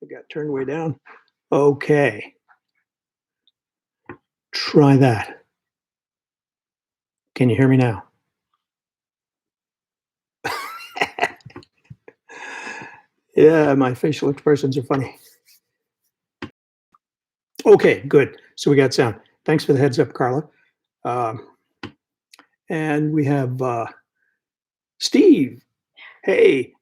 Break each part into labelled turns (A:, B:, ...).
A: it got turned way down. Okay. Try that. Can you hear me now? Yeah, my facial expressions are funny. Okay, good. So we got sound. Thanks for the heads up, Carla. Um, and we have Steve. Hey,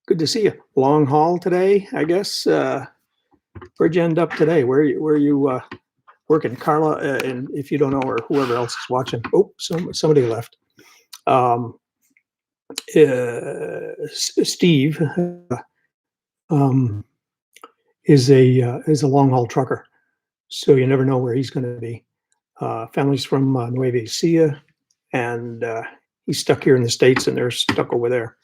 A: good to see you. Long haul today, I guess. Where'd you end up today? Where are you working, Carla? And if you don't know, or whoever else is watching. Oh, somebody left. Steve is a long haul trucker, so you never know where he's going to be. Family's from Nueva Ecija, and he's stuck here in the States, and they're stuck over there.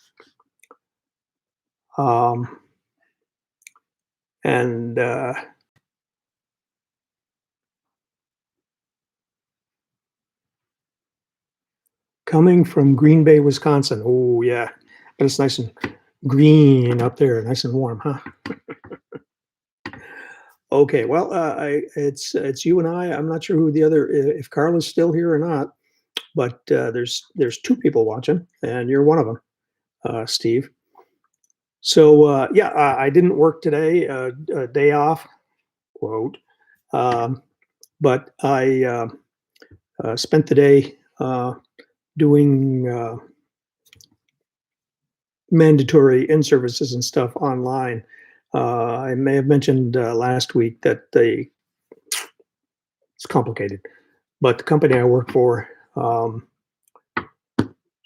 A: And coming from Green Bay, Wisconsin. Oh yeah, but it's nice and green up there, nice and warm, huh? Okay, well, it's you and I. I'm not sure who the other, if Carla's still here or not, but there's two people watching, and you're one of them, Steve. So yeah, I didn't work today, a day off, quote, but I spent the day doing mandatory in-services and stuff online. I may have mentioned last week that it's complicated, but the company I work for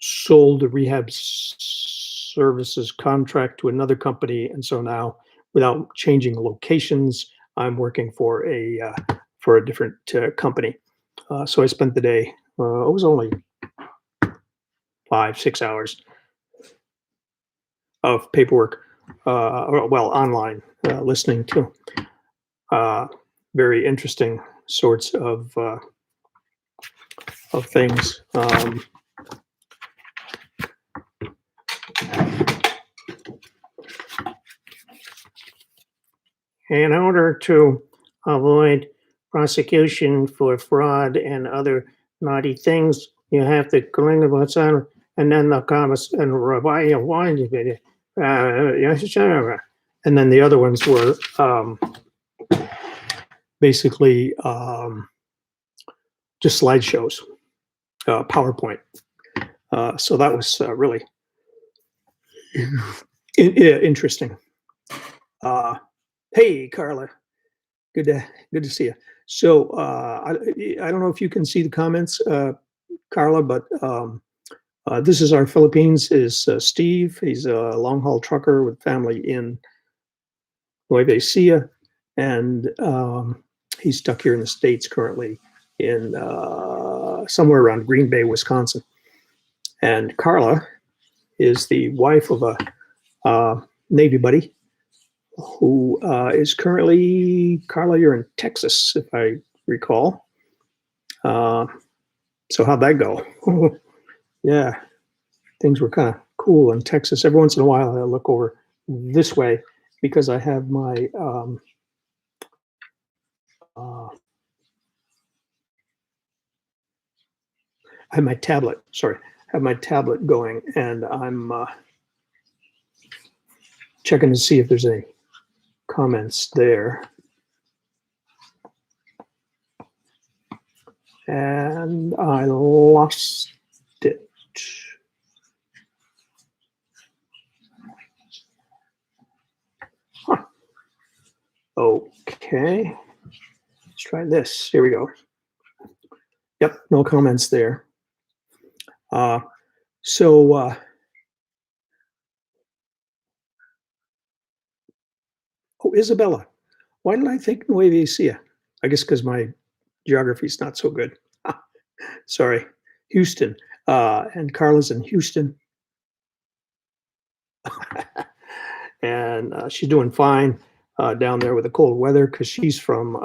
A: sold the rehab services contract to another company, and so now, without changing locations, I'm working for a different company. So I spent the day. It was only 5-6 hours of paperwork, online, listening to very interesting sorts of things. In order to avoid prosecution for fraud and other naughty things, you have to clean the what's on, and then the comments and and then the other ones were basically just slideshows, PowerPoint. So that was really interesting. Hey, Carla, good to see you. So I don't know if you can see the comments, Carla, but this is our Philippines. Is Steve? He's a long haul trucker with family in Nueva Ecija, and he's stuck here in the States currently in somewhere around Green Bay, Wisconsin. And Carla is the wife of a Navy buddy who is currently, Carla, you're in Texas, if I recall. So how'd that go? Yeah, things were kind of cool in Texas. Every once in a while, I look over this way because I have my tablet. Sorry, I have my tablet going, and I'm checking to see if there's any comments there. And I lost it. Huh. Okay, let's try this. Here we go. Yep, no comments there. Oh, Isabella. Why did I think Nueva Ecija? I guess because my geography is not so good. Sorry. Houston. And Carla's in Houston. And she's doing fine down there with the cold weather because she's from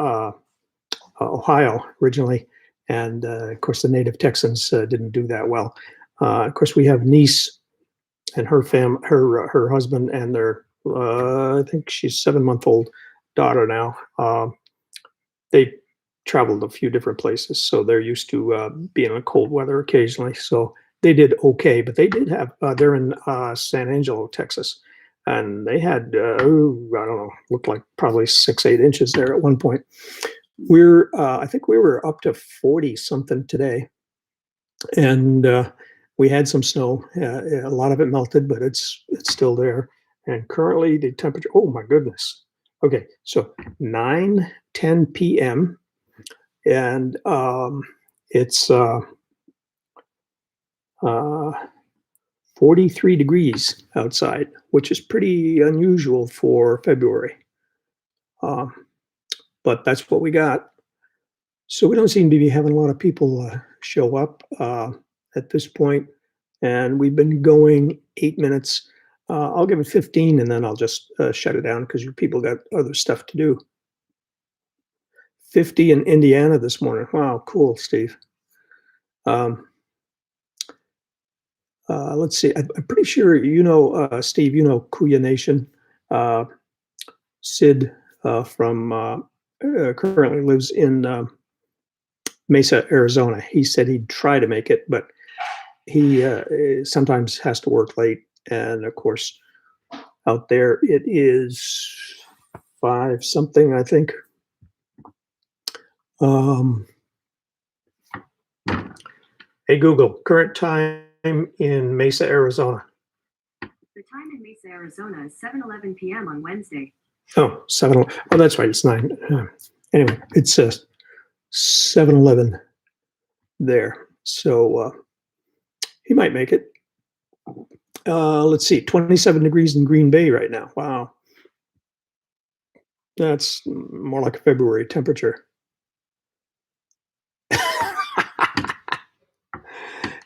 A: Ohio originally. And of course, the native Texans didn't do that well. Of course, we have niece and her husband and their I think she's 7-month-old daughter now. They traveled a few different places, so they're used to being in cold weather occasionally. So they did okay, but they did have. They're in San Angelo, Texas, and they had I don't know, looked like probably 6, 8 inches there at one point. I think we were up to 40 something today, and we had some snow. A lot of it melted, but it's still there. And currently, the temperature. Oh my goodness. Okay, so 9:10 p.m. and it's uh, 43 degrees outside, which is pretty unusual for February. Um, but that's what we got. So we don't seem to be having a lot of people show up at this point, and we've been going 8 minutes. I'll give it 15, and then I'll just shut it down because you people got other stuff to do. 50 in Indiana this morning. Wow, cool, Steve. Um, let's see. I'm pretty sure Steve. You know Kuya Nation. Uh, Sid from currently lives in Mesa, Arizona. He said he'd try to make it, but he sometimes has to work late. And of course, out there it is 5 something, I think. Hey Google, current time in Mesa, Arizona.
B: The time in Mesa, Arizona is 7:11 p.m. on Wednesday.
A: Oh, 7. Oh, that's right. It's 9. Anyway, it's 7:11 there. So he might make it. Let's see, 27 degrees in Green Bay right now. Wow. That's more like a February temperature.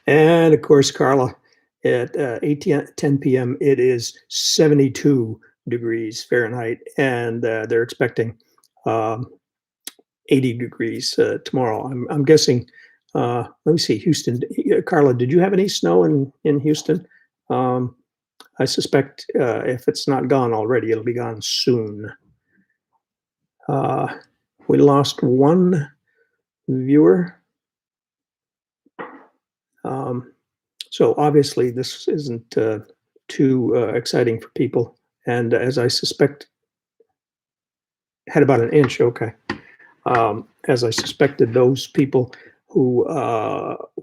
A: And of course, Carla, at 10 p.m., it is 72 degrees Fahrenheit, and they're expecting 80 degrees tomorrow. I'm guessing. Let me see, Houston. Carla, did you have any snow in Houston? I suspect if it's not gone already, it'll be gone soon. We lost one viewer. So obviously this isn't too exciting for people. And as I suspect, had about an inch, okay. As I suspected, those people who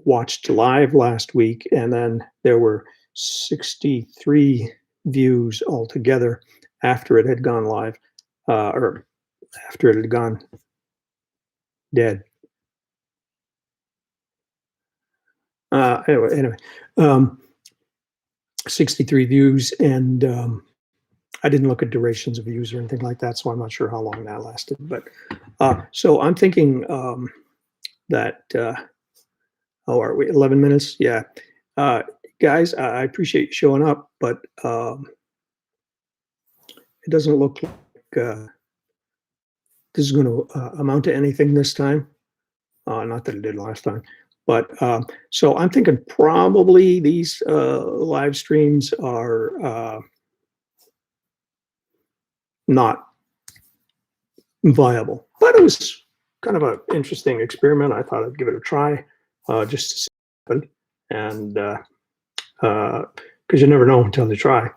A: watched live last week, and then there were 63 views altogether after it had gone live, or after it had gone dead. Anyway, 63 views, and I didn't look at durations of views or anything like that, so I'm not sure how long that lasted. But so I'm thinking that, are we 11 minutes? Yeah. Guys, I appreciate you showing up, but it doesn't look like this is going to amount to anything this time. Not that it did last time. But so I'm thinking probably these live streams are not viable. But it was kind of an interesting experiment. I thought I'd give it a try just to see what happened. And because you never know until you try.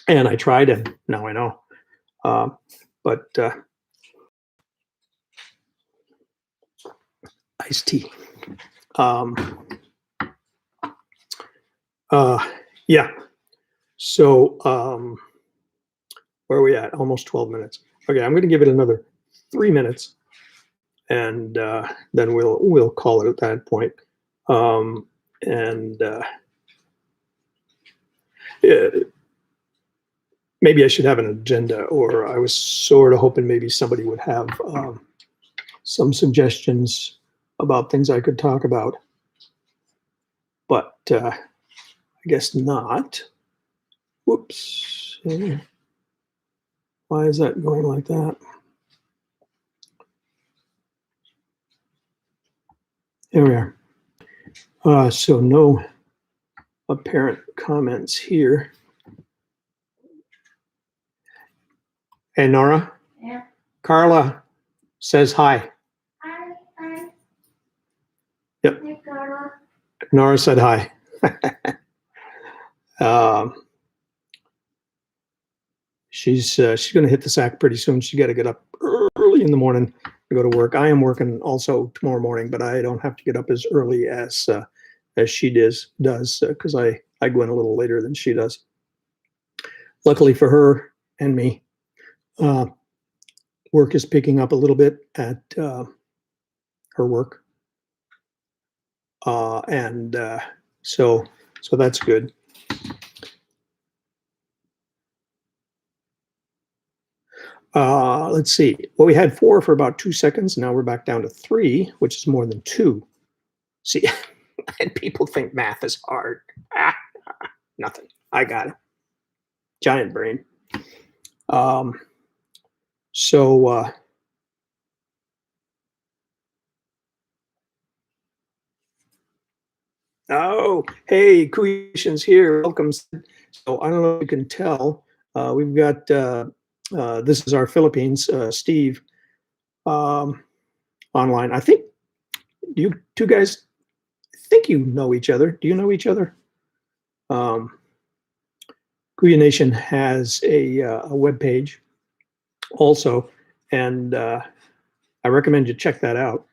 A: And I tried, and now I know. But iced tea. Yeah. So where are we at? Almost 12 minutes. Okay, I'm going to give it another 3 minutes, and then we'll call it at that point. And maybe I should have an agenda, or I was sort of hoping maybe somebody would have some suggestions about things I could talk about, but I guess not. Whoops. Why is that going like that? There we are. So no apparent comments here. Hey, Nora.
C: Yeah.
A: Carla says hi.
C: Hi.
A: Yep.
C: Hi, Carla.
A: Nora said hi. She's going to hit the sack pretty soon. She got to get up early in the morning to go to work. I am working also tomorrow morning, but I don't have to get up as early as she does because I go in a little later than she does. Luckily for her and me, work is picking up a little bit at her work, and so that's good. Let's see. Well, we had 4 for about 2 seconds. Now we're back down to 3, which is more than 2. See, and people think math is hard. Nothing. I got it. Giant brain. So oh, hey, Kuishin's here. Welcome. So I don't know if you can tell. We've got this is our Philippines, Steve, online. I think you two guys, I think you know each other. Do you know each other? Kuya Nation has a web page also, and I recommend you check that out.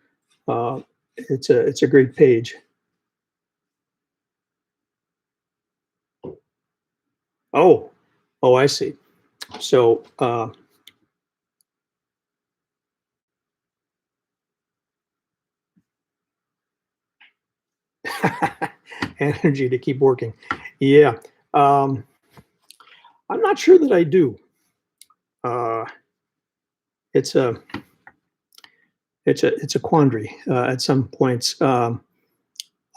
A: It's a great page. Oh, I see. So energy to keep working. Yeah. I'm not sure that I do. It's a quandary at some points. I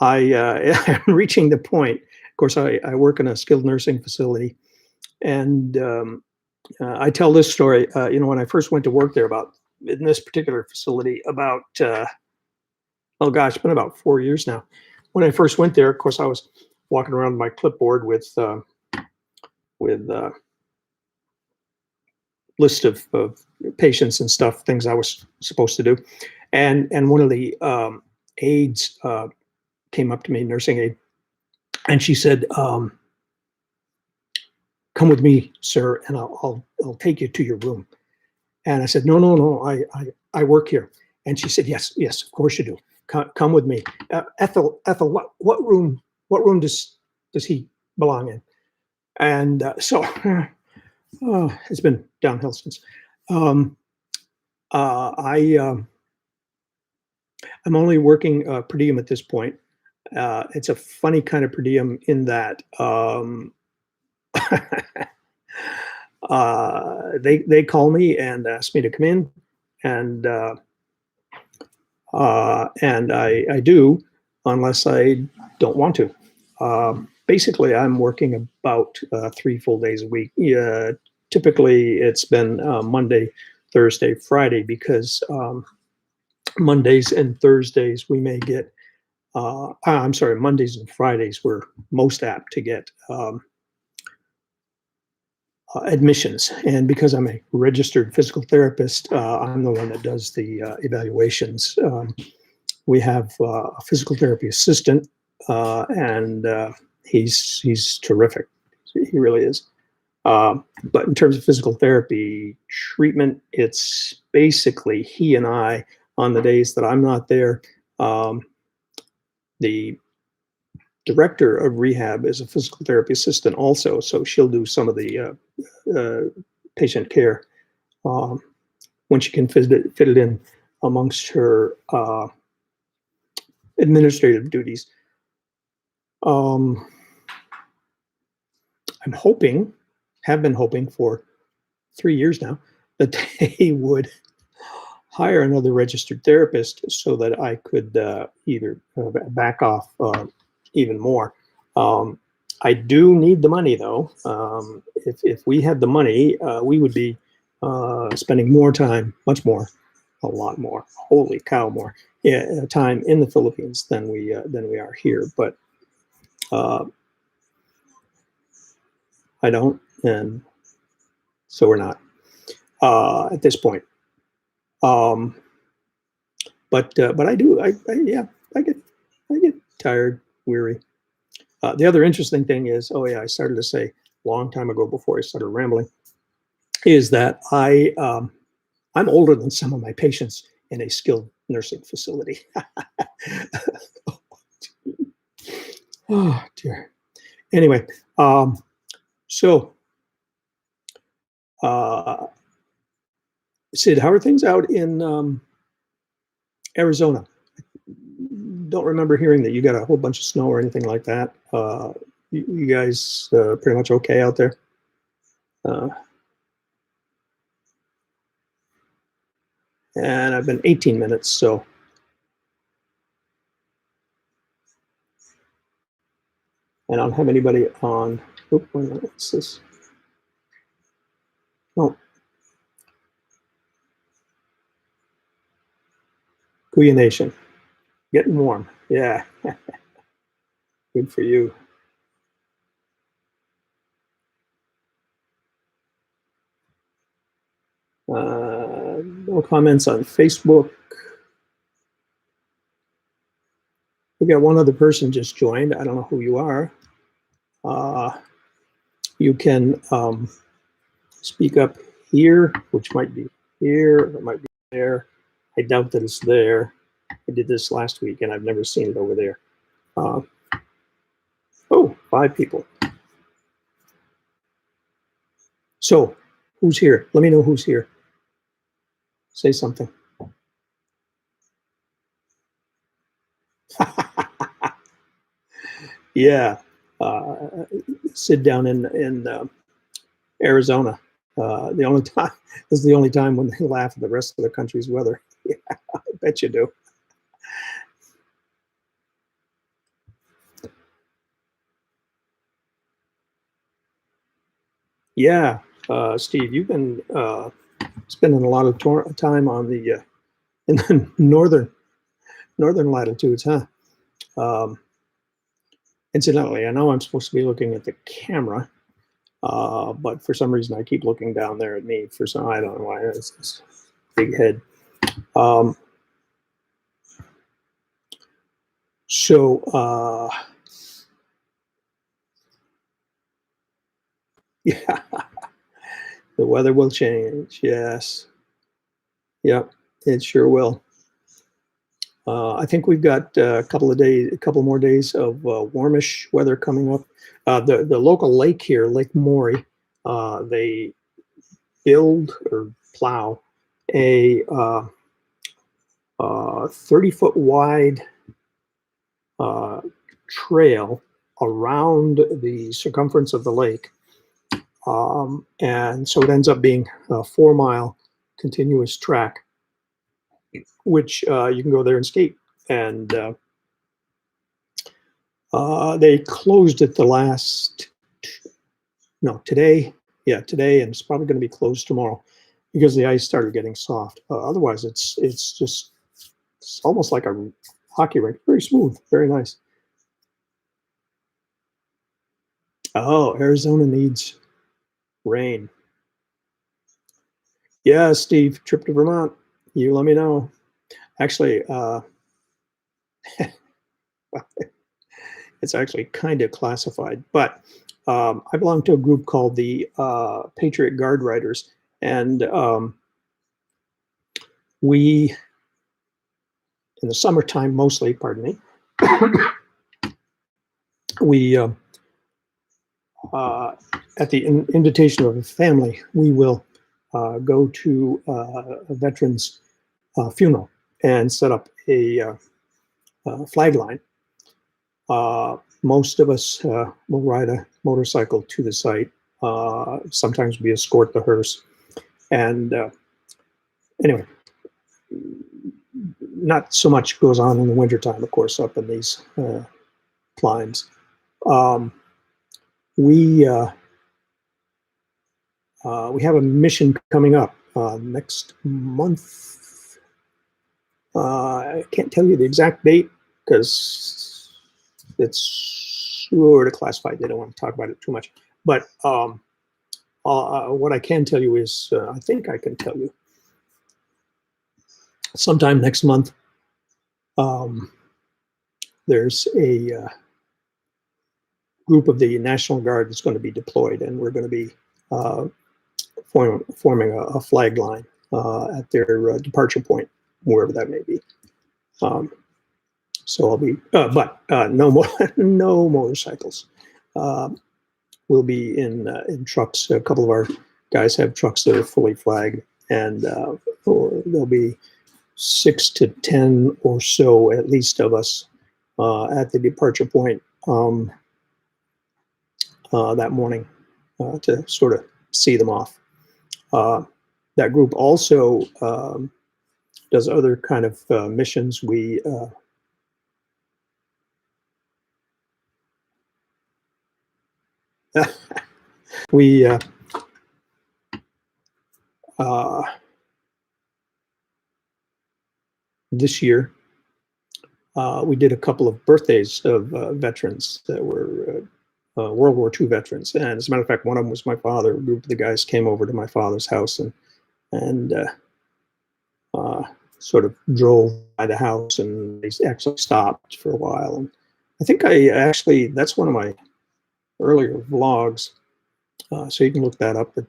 A: am reaching the point. Of course, I work in a skilled nursing facility, and I tell this story. When I first went to work there, about in this particular facility, about oh gosh, it's been about 4 years now. When I first went there, of course, I was walking around with my clipboard with list of patients and stuff, things I was supposed to do, and one of the aides came up to me, nursing aide, and she said, "Come with me, sir, and I'll take you to your room." And I said, "No, I work here." And she said, "Yes, of course you do. Come with me." Ethel, what room does he belong in? And so it's been downhill since. I'm only working per diem at this point. It's a funny kind of per diem in that they call me and ask me to come in, and I do, unless I don't want to. Basically, I'm working about 3 full days a week. Yeah, typically it's been Monday, Thursday, Friday, because Mondays and Thursdays we may get. I'm sorry, Mondays and Fridays we're most apt to get admissions, and because I'm a registered physical therapist, I'm the one that does the evaluations. We have a physical therapy assistant, and he's terrific. He really is. But in terms of physical therapy treatment, it's basically he and I on the days that I'm not there. The director of rehab is a physical therapy assistant also, so she'll do some of the patient care when she can fit it in amongst her administrative duties. I'm have been hoping for 3 years now that they would hire another registered therapist so that I could either back off even more. I do need the money, though. If we had the money, we would be spending more time, much more, a lot more. Holy cow, more time in the Philippines than we are here. But I don't, and so we're not. at this point. Um, but I do. Yeah. I get tired, weary. The other interesting thing is, oh yeah, I started to say a long time ago before I started rambling, is that I'm older than some of my patients in a skilled nursing facility. Oh dear. Anyway, so uh, Sid, how are things out in Arizona? Don't remember hearing that you got a whole bunch of snow or anything like that. You guys pretty much okay out there? Uh, and I've been 18 minutes, so I don't have anybody on. Oop, wait a minute, what's this? Oh, Kuya Nation, getting warm. Yeah, good for you. No comments on Facebook. We got one other person just joined. I don't know who you are. You can speak up here, which might be here, or it might be there. I doubt that it's there. I did this last week and I've never seen it over there. Oh, 5 people. So, who's here? Let me know who's here. Say something. Yeah, sit down in Arizona. The only time this is the only time when they laugh at the rest of the country's weather. Yeah, I bet you do. Yeah, Steve, you've been spending a lot of time on the in the northern latitudes, huh? Um, Incidentally, I know I'm supposed to be looking at the camera, but for some reason I keep looking down there at me. For some, I don't know why. It's this big head. Um, so yeah, the weather will change. Yes, yep, it sure will. I think we've got a couple more days of warmish weather coming up. The local lake here, Lake Maury, they build or plow a 30-foot wide uh, trail around the circumference of the lake. And so it ends up being a 4-mile continuous track, which you can go there and skate. And they closed it today. Yeah, today, and it's probably going to be closed tomorrow because the ice started getting soft. Otherwise, it's almost like a hockey rink. Very smooth, very nice. Oh, Arizona needs rain. Yeah, Steve, trip to Vermont. You let me know. Actually, it's actually kind of classified, but I belong to a group called the Patriot Guard Riders, and we, in the summertime mostly, pardon me, we, at the invitation of a family, we will go to a veteran's funeral and set up a flag line. Most of us will ride a motorcycle to the site. Sometimes we escort the hearse. And anyway, not so much goes on in the wintertime, of course, up in these climbs. We have a mission coming up next month. I can't tell you the exact date because it's sort of classified. They don't want to talk about it too much. But What I can tell you is, I think I can tell you, sometime next month, um, there's a group of the National Guard that's going to be deployed, and we're going to be uh, forming a flag line at their departure point, wherever that may be. So I'll be, but no more, no motorcycles. We'll be in trucks. A couple of our guys have trucks that are fully flagged, and there'll be 6 to 10 or so, at least, of us at the departure point that morning to sort of see them off. That group also does other kind of missions. We this year we did a couple of birthdays of veterans that were World War II veterans, and as a matter of fact, one of them was my father. A group of the guys came over to my father's house and sort of drove by the house, and they actually stopped for a while. And I think that's one of my earlier vlogs, so you can look that up. But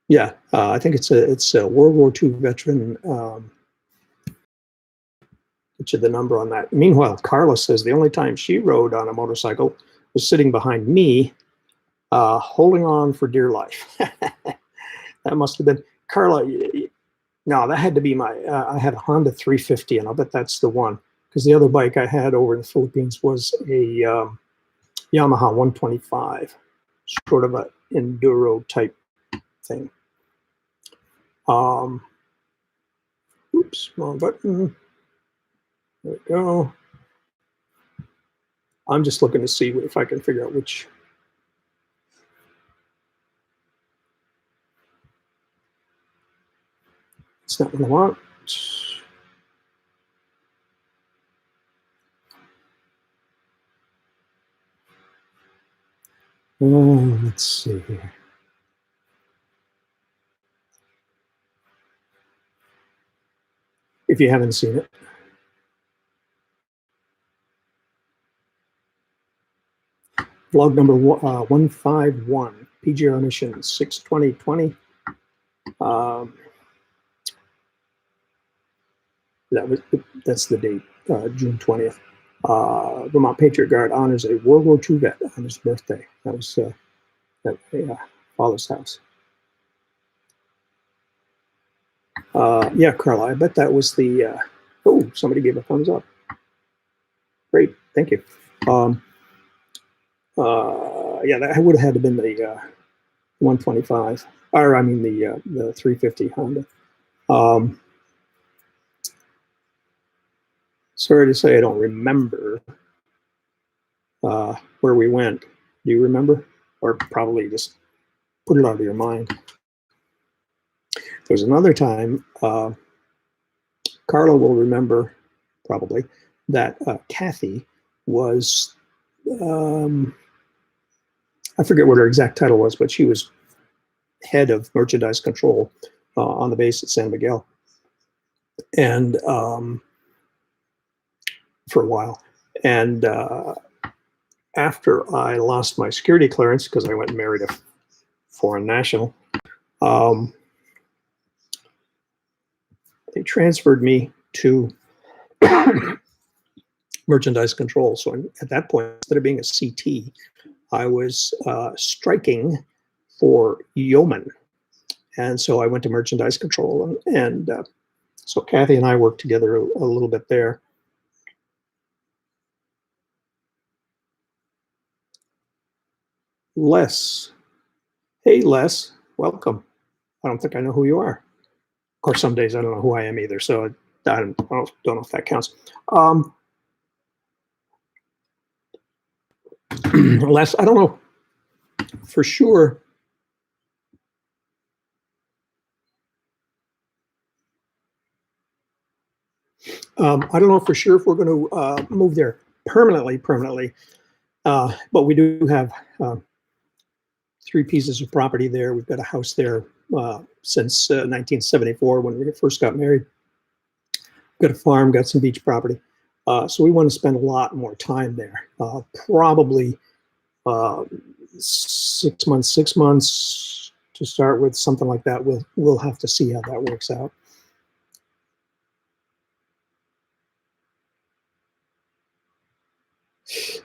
A: yeah, I think it's a World War II veteran. Which is the number on that. Meanwhile, Carla says the only time she rode on a motorcycle was sitting behind me, holding on for dear life. That must have been Carla. No, that had to be my. I had a Honda 350, and I'll bet that's the one, because the other bike I had over in the Philippines was a Yamaha 125, sort of a enduro type thing. Oops, wrong button. There we go. I'm just looking to see if I can figure out which. It's not what I want. Let's see here. If you haven't seen it. Vlog number 151, PGR mission 6/20/20. That's the date, June 20th. Vermont Patriot Guard honors a World War II vet on his birthday. That was at father's house. Yeah, Carla, I bet that was the. Oh, somebody gave a thumbs up. Great, thank you. Yeah, that would have had to been the 125, or I mean the 350 Honda. Sorry to say I don't remember where we went. Do you remember? Or probably just put it out of your mind. There was another time, Carla will remember probably, that Kathy was, I forget what her exact title was, but she was head of merchandise control on the base at San Miguel. And for a while. And after I lost my security clearance, because I went and married a foreign national, they transferred me to merchandise control. So at that point, instead of being a CT, I was striking for yeoman. And so I went to merchandise control. And so Kathy and I worked together a little bit there. Les. Hey, Les. Welcome. I don't think I know who you are. Of course, some days I don't know who I am either, so I don't know if that counts. Les, I don't know for sure. I don't know for sure if we're going to move there permanently. But we do have three pieces of property there. We've got a house there since 1974 when we first got married. Got a farm, got some beach property. So we want to spend a lot more time there. Probably 6 months to start with, something like that. We'll have to see how that works out.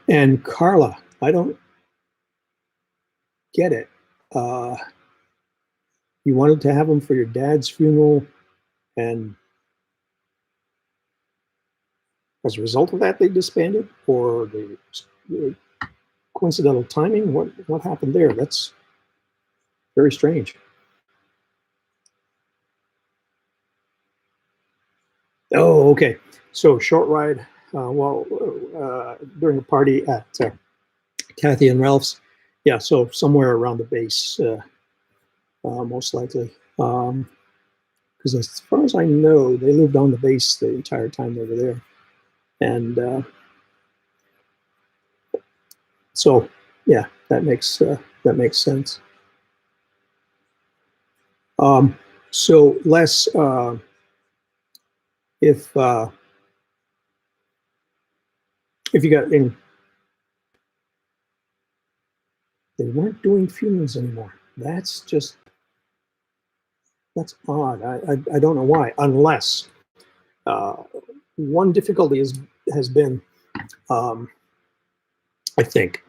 A: And Carla, I don't get it. You wanted to have them for your dad's funeral, and as a result of that, they disbanded, or the coincidental timing? What happened there? That's very strange. Oh, okay. So short ride. During a party at Kathy and Ralph's. Yeah, so somewhere around the base, most likely. Because as far as I know, they lived on the base the entire time they were there, and so yeah, that makes sense. So Les, if you got in, they weren't doing funerals anymore. That's odd. I don't know why, unless one difficulty has been, I think,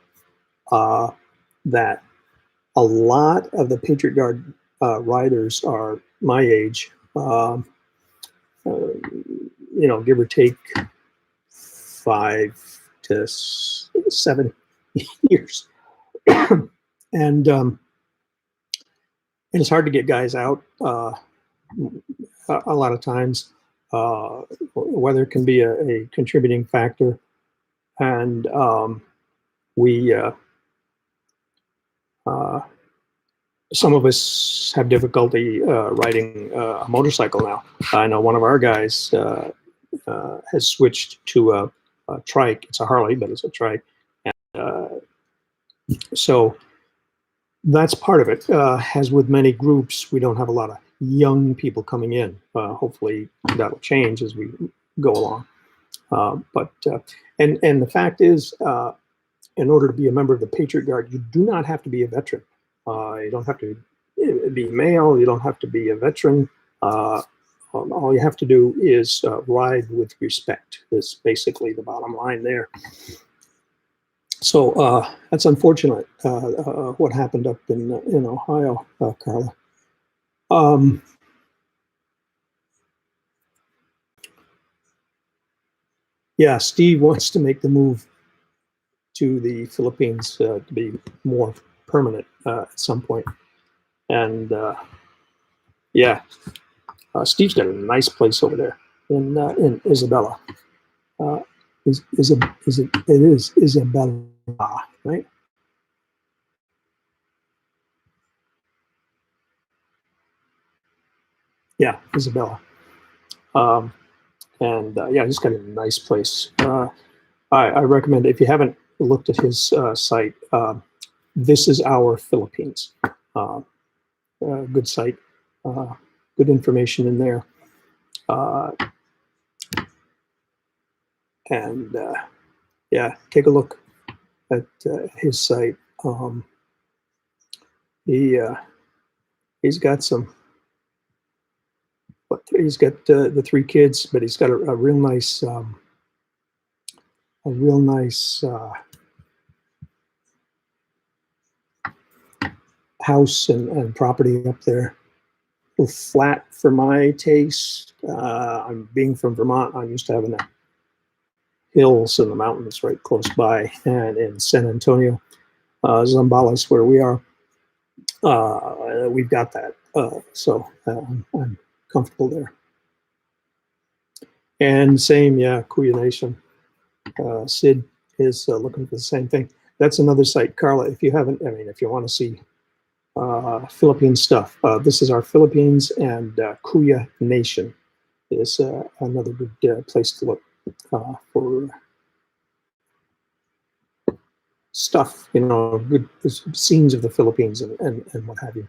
A: that a lot of the Patriot Guard riders are my age, give or take 5 to 7 years, and it's hard to get guys out a lot of times. Weather can be a contributing factor, and we some of us have difficulty riding a motorcycle now. I know one of our guys has switched to a trike. It's a Harley, but it's a trike. And, so that's part of it. As with many groups, we don't have a lot of young people coming in. Hopefully that'll change as we go along. But the fact is, in order to be a member of the Patriot Guard, you do not have to be a veteran. You don't have to be male. You don't have to be a veteran. All you have to do is ride with respect. Is basically the bottom line there. So that's unfortunate. What happened up in Ohio, Carla. Yeah, Steve wants to make the move to the Philippines to be more permanent at some point. And yeah, Steve's got a nice place over there in Isabella. It is Isabella, right? Yeah, Isabella. And yeah, he's got a nice place. I recommend, if you haven't looked at his site, This Is Our Philippines. Good site, good information in there. And yeah, take a look at his site. He's got some. He's got the three kids, but he's got a real nice, house and property up there. A little flat for my taste. I'm being from Vermont. I'm used to having the hills and the mountains right close by, and in San Antonio, Zambales, where we are, we've got that. So I'm comfortable there. And same, yeah, Kuya Nation. Sid is looking for the same thing. That's another site, Carla. If you haven't, if you want to see Philippine stuff, This Is Our Philippines, and Kuya Nation is another good place to look for stuff, good scenes of the Philippines and what have you.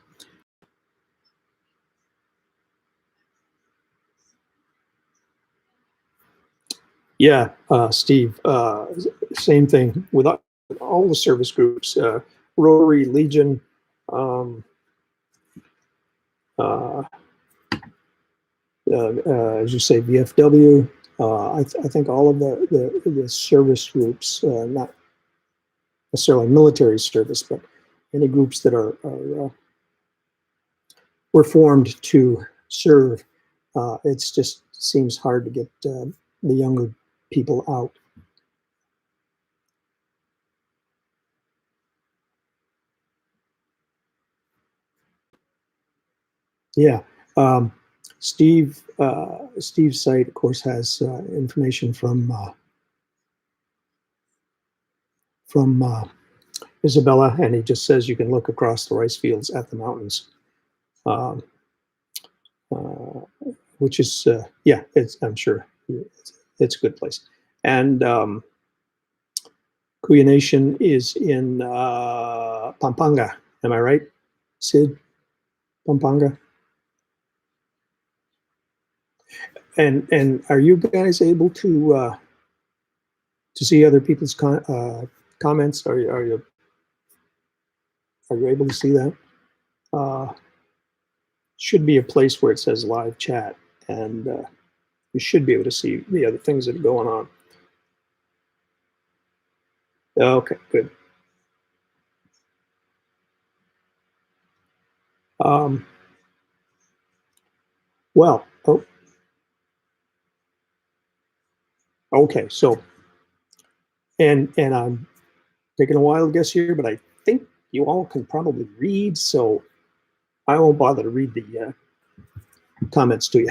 A: Yeah, Steve, same thing with all the service groups, Rotary, Legion, um, uh, as you say, VFW. I think all of the service groups, not necessarily military service, but any groups that were formed to serve. It's just seems hard to get the younger people out. Yeah. Um, Steve's site, of course, has information from Isabella, and he just says you can look across the rice fields at the mountains, um, uh, which is yeah, I'm sure it's a good place. And Kuya Nation is in Pampanga. Am I right, Sid? Pampanga. And are you guys able to see other people's comments? Are you able to see that? Uh, should be a place where it says live chat, and you should be able to see the other things that are going on. Okay, good. Um, well, oh, okay. So, and I'm taking a wild guess here, but I think you all can probably read, so I won't bother to read the comments to you.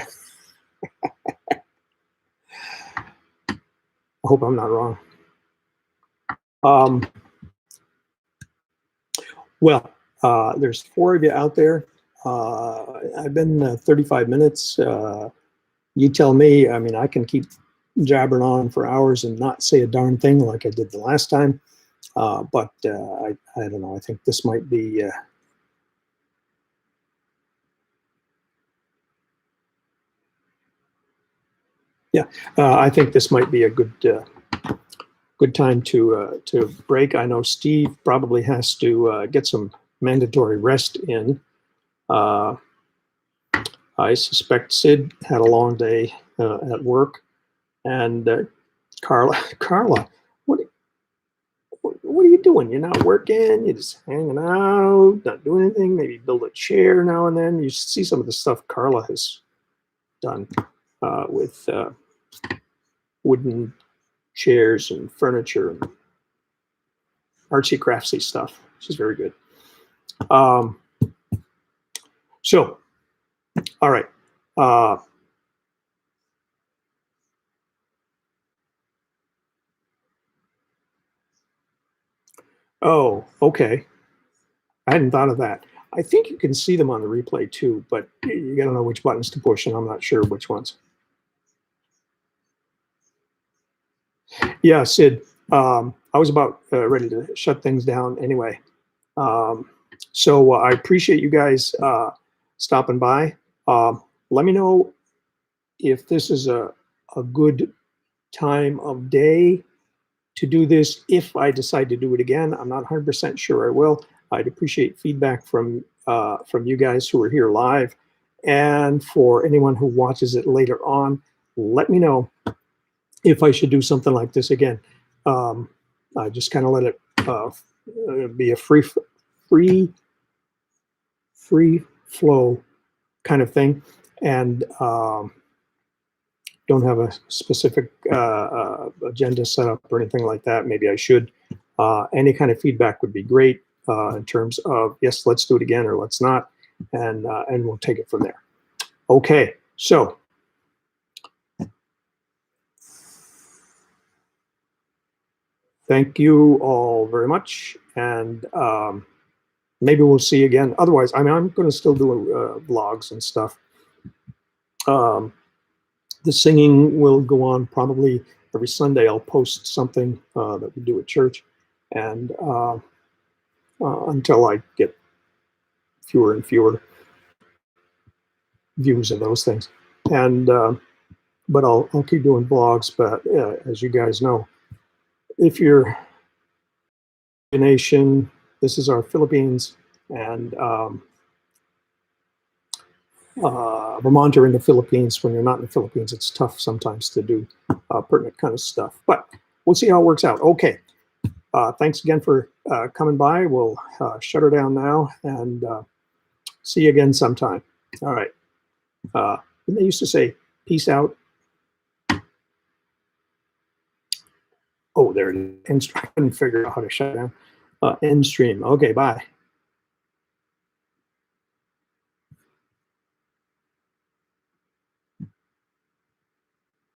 A: I hope I'm not wrong. Um, well, there's four of you out there. I've been 35 minutes. You tell me. I mean, I can keep jabbering on for hours and not say a darn thing like I did the last time. But I don't know. I think this might be. Yeah, I think this might be a good time to break. I know Steve probably has to get some mandatory rest in. Uh, I suspect Sid had a long day at work, and Carla, what what are you doing? You're not working. You're just hanging out, not doing anything. Maybe build a chair now and then. You see some of the stuff Carla has done with wooden chairs and furniture and artsy craftsy stuff. She's very good. Um, so, all right. Uh, oh, okay. I hadn't thought of that. I think you can see them on the replay too, but you got to know which buttons to push, and I'm not sure which ones. Yeah, Sid. I was about ready to shut things down anyway. Um, so I appreciate you guys stopping by. Let me know if this is a good time of day to do this. If I decide to do it again, I'm not 100% sure I will. I'd appreciate feedback from you guys who are here live, and for anyone who watches it later on, let me know if I should do something like this again. I just kind of let it be a free, free flow kind of thing, and don't have a specific agenda set up or anything like that. Maybe I should. Any kind of feedback would be great in terms of yes, let's do it again or let's not, and we'll take it from there. Okay, so thank you all very much, and maybe we'll see you again. Otherwise, I mean, I'm going to still do vlogs and stuff. The singing will go on probably every Sunday. I'll post something that we do at church. and until I get fewer and fewer views of those things. And but I'll keep doing blogs. But as you guys know, if you're a nation, this is our Philippines, and Vermonter in the Philippines. When you're not in the Philippines, it's tough sometimes to do pertinent kind of stuff. But we'll see how it works out. Okay. Thanks again for coming by. We'll shut her down now and see you again sometime. All right. They used to say, peace out. Oh, there it is. I couldn't figure out how to shut down. End stream. Okay, bye.